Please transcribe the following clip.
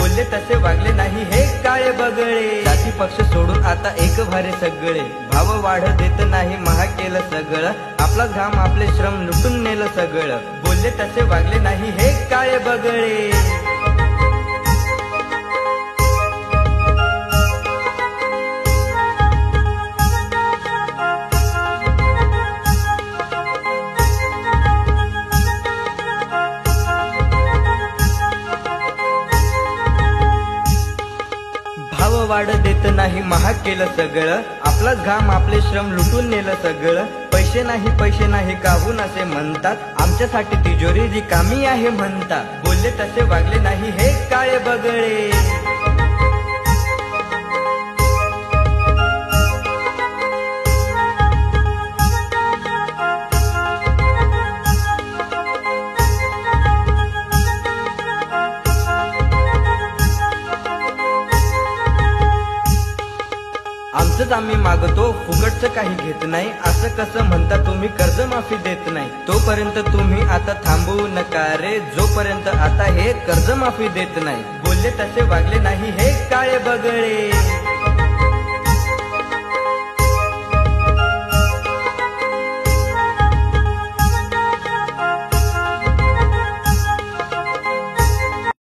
बोलले तसे वागले नाही हे काळे बगळे। जाती पक्ष सोडून आता एक भारे सगळे, भाव वाढ देत नाही महाग केलं सगळं, आपला घाम आपले श्रम लुटून नेलं सगळं। बोलले तसे वागले नाही हे काळे बगळे। भाव वाढ देत नाही महाग केलं सगळं, आपला घाम आपले श्रम लुटून नेलं सगळं। पैसे नाही काहून असे म्हणतात, आमच्यासाठी तिजोरी रिकामी आहे म्हणतात। बोलले तसे वागले नाही हे काळे बगळे। आमचंच आम्ही मागतो फुकटचं काही घेत नाही, असं कसं म्हणता तुम्ही कर्जमाफी देत नाही। तोपर्यंत तुम्ही आता थांबवू नका रे, जोपर्यंत आता हे कर्जमाफी देत नाही। बोलले तसे वागले नाही हे काळे बगळे।